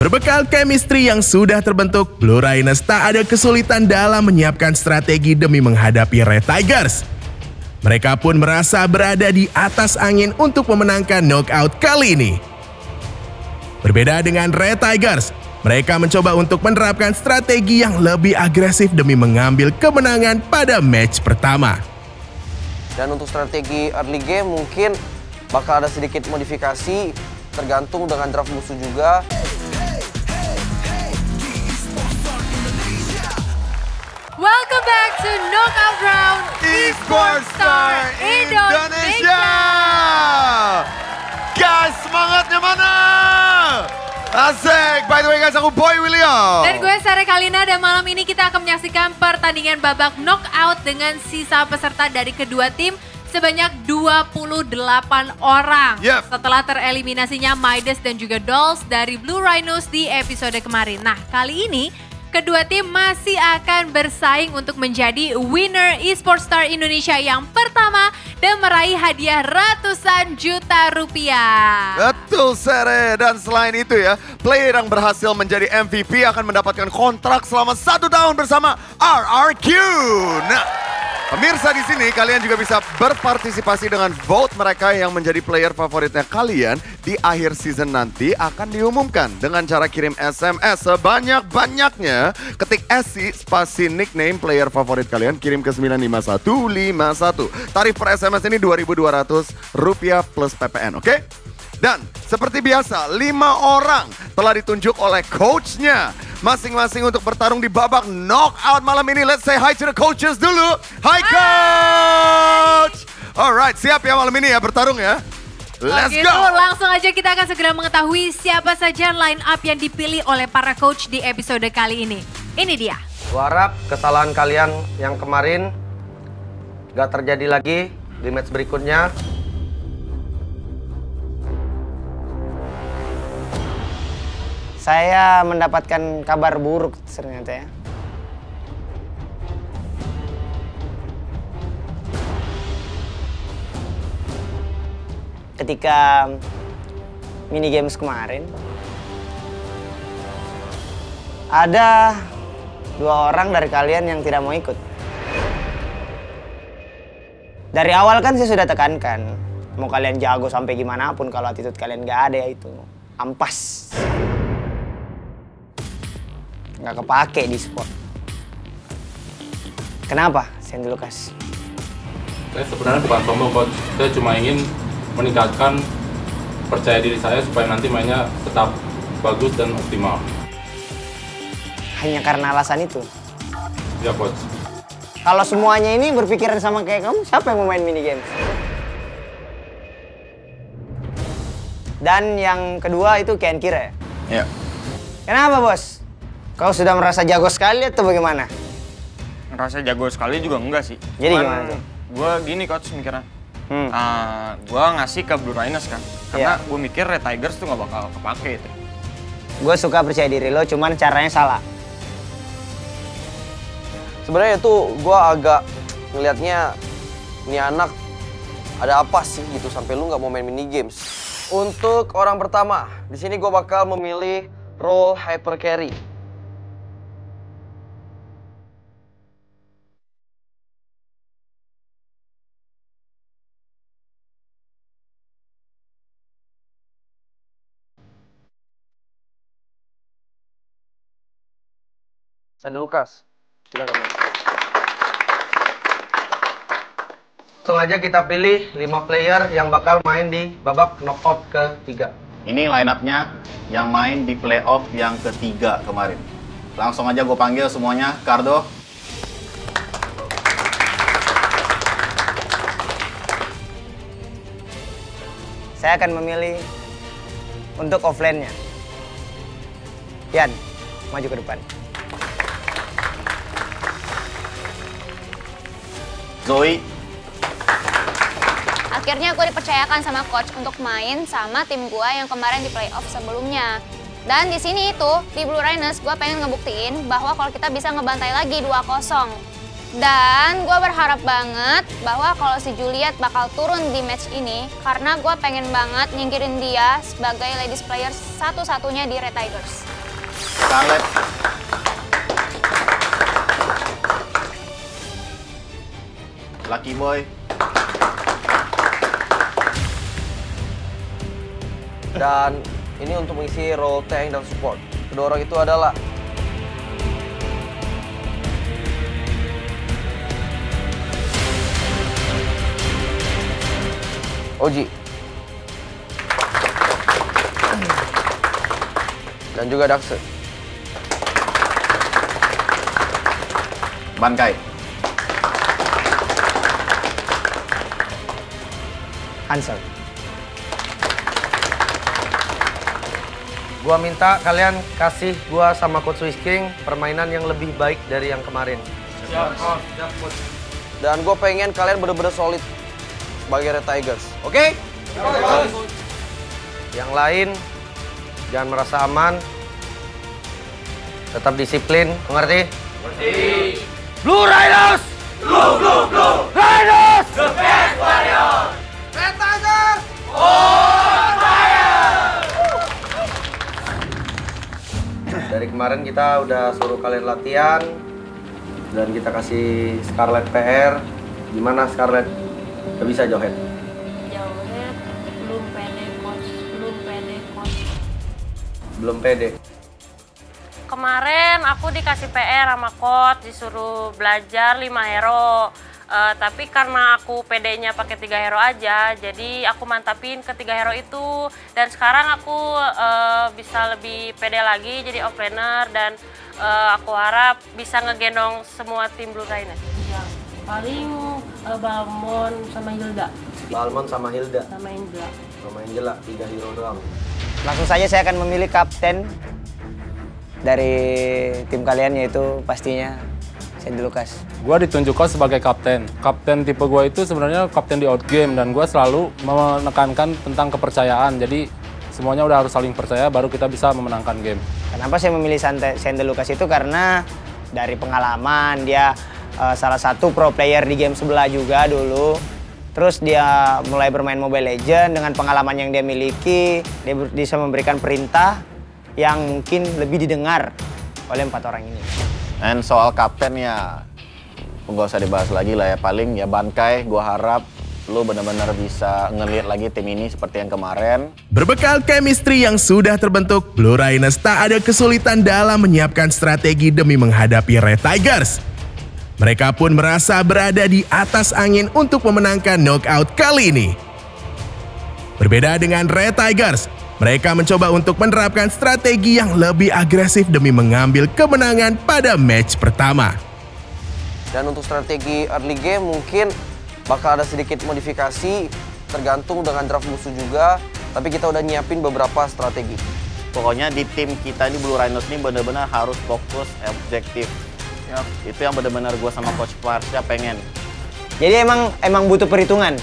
Berbekal chemistry yang sudah terbentuk, Blue Rhinos tak ada kesulitan dalam menyiapkan strategi demi menghadapi Red Tigers. Mereka pun merasa berada di atas angin untuk memenangkan knockout kali ini. Berbeda dengan Red Tigers, mereka mencoba untuk menerapkan strategi yang lebih agresif demi mengambil kemenangan pada match pertama. Dan untuk strategi early game mungkin bakal ada sedikit modifikasi, tergantung dengan draft musuh juga. Welcome back to Knockout Round Esports Star Indonesia. Guys, semangatnya mana? Asik. By the way guys, aku Boy William. Dan gue Sarah Kalina, dan malam ini kita akan menyaksikan pertandingan babak knockout dengan sisa peserta dari kedua tim sebanyak 28 orang. Yep. Setelah tereliminasinya Midas dan juga Dolls dari Blue Rhinos di episode kemarin. Nah, kali ini kedua tim masih akan bersaing untuk menjadi winner Esports Star Indonesia yang pertama dan meraih hadiah ratusan juta rupiah. Betul Sere, dan selain itu ya, player yang berhasil menjadi MVP akan mendapatkan kontrak selama 1 tahun bersama RRQ. Nah, pemirsa di sini kalian juga bisa berpartisipasi dengan vote mereka yang menjadi player favoritnya kalian di akhir season nanti akan diumumkan dengan cara kirim SMS sebanyak-banyaknya. Ketik SC spasi nickname player favorit kalian, kirim ke 95151. Tarif per SMS ini Rp2.200 plus PPN, oke? Dan seperti biasa, 5 orang telah ditunjuk oleh coachnya masing-masing untuk bertarung di babak knockout malam ini. Let's say hi to the coaches dulu. Hi coach! Alright, siap ya malam ini ya bertarung ya? Let's Oke, go! langsung aja kita akan segera mengetahui siapa saja line up yang dipilih oleh para coach di episode kali ini. Ini dia. Gua harap kesalahan kalian yang kemarin gak terjadi lagi di match berikutnya. Saya mendapatkan kabar buruk ternyata ya. Ketika mini games kemarin, ada 2 orang dari kalian yang tidak mau ikut. Dari awal kan saya sudah tekankan, mau kalian jago sampai gimana pun kalau attitude kalian nggak ada ya itu ampas. Nggak kepake di sport. Kenapa, Sandy Lucas? Saya sebenarnya bukan sombong coach, saya cuma ingin meningkatkan percaya diri saya supaya nanti mainnya tetap bagus dan optimal. Hanya karena alasan itu? Ya coach. Kalau semuanya ini berpikiran sama kayak kamu, siapa yang mau main mini game? Dan yang kedua itu Kian Kira ya? Ya. Kenapa bos? Kau sudah merasa jago sekali atau bagaimana? Ngerasa jago sekali juga enggak sih. Jadi gimana tuh? Gue gini coach mikirnya. Gue ngasih ke Blue Rhinos kan. Karena gue mikir Red Tigers tuh gak bakal kepake itu. Gue suka percaya diri lo, cuman caranya salah. Sebenarnya itu gue agak ngelihatnya ini anak ada apa sih gitu sampai lu nggak mau main mini games. Untuk orang pertama, di sini gue bakal memilih role hyper carry. Sandy Lucas, silakan. Langsung aja kita pilih 5 player yang bakal main di babak knockout ketiga. Ini line up-nya yang main di playoff yang ketiga kemarin. Langsung aja gue panggil semuanya. Cardo. Saya akan memilih untuk offline-nya. Yan, maju ke depan. Zoe. Akhirnya gue dipercayakan sama coach untuk main sama tim gue yang kemarin di playoff sebelumnya. Dan di sini itu, di Blue Rhinos, gue pengen ngebuktiin bahwa kalau kita bisa ngebantai lagi 2-0. Dan gue berharap banget bahwa kalau si Juliet bakal turun di match ini, karena gue pengen banget nyingkirin dia sebagai ladies player satu-satunya di Red Tigers. Scarlet. Lucky Boy. Dan ini untuk mengisi role tank dan support. Kedua orang itu adalah Oji dan juga Daxe. Bankai. Hansel. Gua minta kalian kasih gua sama Coach Wisking permainan yang lebih baik dari yang kemarin. Dan gua pengen kalian bener-bener solid sebagai Red Tigers, oke? Yang lain jangan merasa aman, tetap disiplin, mengerti? Blue Rhinos! Blue Rhinos! The best warrior! Red Tigers! On fire! Dari kemarin kita udah suruh kalian latihan dan kita kasih Scarlet PR. Gimana Scarlet? Gak bisa joget? Joget belum pede coach, Belum pede. Kemarin aku dikasih PR sama coach, disuruh belajar 5 hero. Tapi karena aku PD-nya pakai 3 hero aja, jadi aku mantapin ke 3 hero itu. Dan sekarang aku bisa lebih pede lagi jadi offlaner dan aku harap bisa ngegendong semua tim Blue Rhinos. Ya, paling Balmon sama Hilda. Balmon sama Hilda. Sama Angela. Sama Angela, 3 hero doang. Langsung saja saya akan memilih kapten dari tim kalian, yaitu pastinya Sandy Lucas. Gue ditunjukkan sebagai kapten. Kapten tipe gue itu sebenarnya kapten di outgame dan gue selalu menekankan tentang kepercayaan. Jadi semuanya udah harus saling percaya baru kita bisa memenangkan game. Kenapa saya memilih Sandy Lucas itu karena dari pengalaman dia salah satu pro player di game sebelah juga dulu. Terus dia mulai bermain Mobile Legends dengan pengalaman yang dia miliki, dia bisa memberikan perintah yang mungkin lebih didengar oleh 4 orang ini. Dan soal kapten ya, nggak usah dibahas lagi lah ya. Paling ya Bankai, gua harap lu benar-benar bisa ngelihat lagi tim ini seperti yang kemarin. Berbekal chemistry yang sudah terbentuk, Blue Rhinos tak ada kesulitan dalam menyiapkan strategi demi menghadapi Red Tigers. Mereka pun merasa berada di atas angin untuk memenangkan knockout kali ini. Berbeda dengan Red Tigers, mereka mencoba untuk menerapkan strategi yang lebih agresif demi mengambil kemenangan pada match pertama. Dan untuk strategi early game mungkin bakal ada sedikit modifikasi tergantung dengan draft musuh juga, tapi kita udah nyiapin beberapa strategi. Pokoknya di tim kita di Blue Rhinos ini benar-benar harus fokus, objektif. Itu yang benar-benar gue sama Coach Parsha pengen. Jadi emang butuh perhitungan,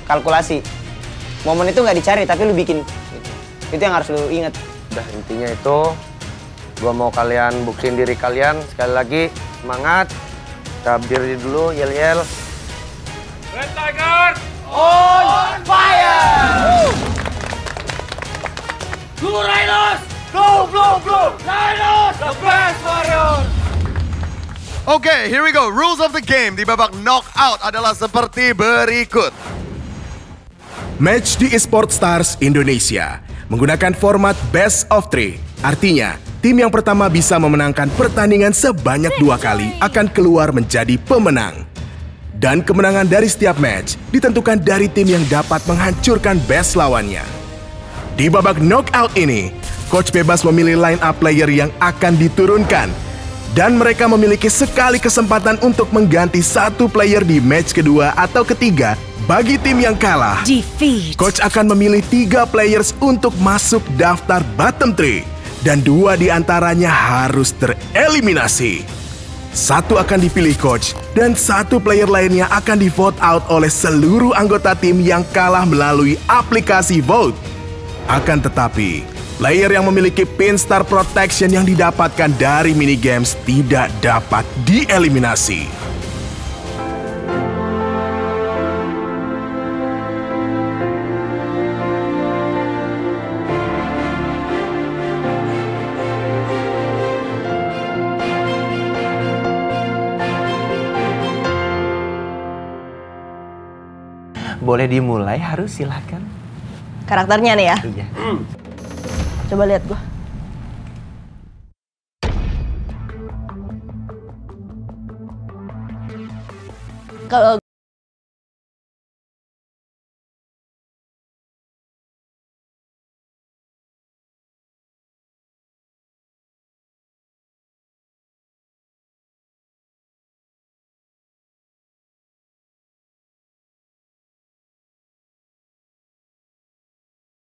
kalkulasi. Momen itu nggak dicari, tapi lu bikin. Itu yang harus lu ingat. Udah intinya itu, gua mau kalian buktiin diri kalian. Sekali lagi, semangat. Kita berdiri dulu, yel-yel. Red Tigers! On fire! Blue Rhinos! Blue Rhinos! The best warrior! Oke, here we go. Rules of the game di babak knockout adalah seperti berikut. Match di Esports Stars Indonesia menggunakan format best of 3. Artinya, tim yang pertama bisa memenangkan pertandingan sebanyak 2 kali akan keluar menjadi pemenang. Dan kemenangan dari setiap match ditentukan dari tim yang dapat menghancurkan best lawannya. Di babak knockout ini, coach bebas memilih line up player yang akan diturunkan. Dan mereka memiliki sekali kesempatan untuk mengganti 1 player di match kedua atau ketiga bagi tim yang kalah. Coach akan memilih 3 players untuk masuk daftar bottom 3 dan 2 diantaranya harus tereliminasi. 1 akan dipilih coach dan 1 player lainnya akan di vote out oleh seluruh anggota tim yang kalah melalui aplikasi vote. Akan tetapi, player yang memiliki pin star protection yang didapatkan dari minigames tidak dapat dieliminasi. boleh dimulai, harus silakan. Karakternya nih ya? Iya. Coba lihat gua. Kalau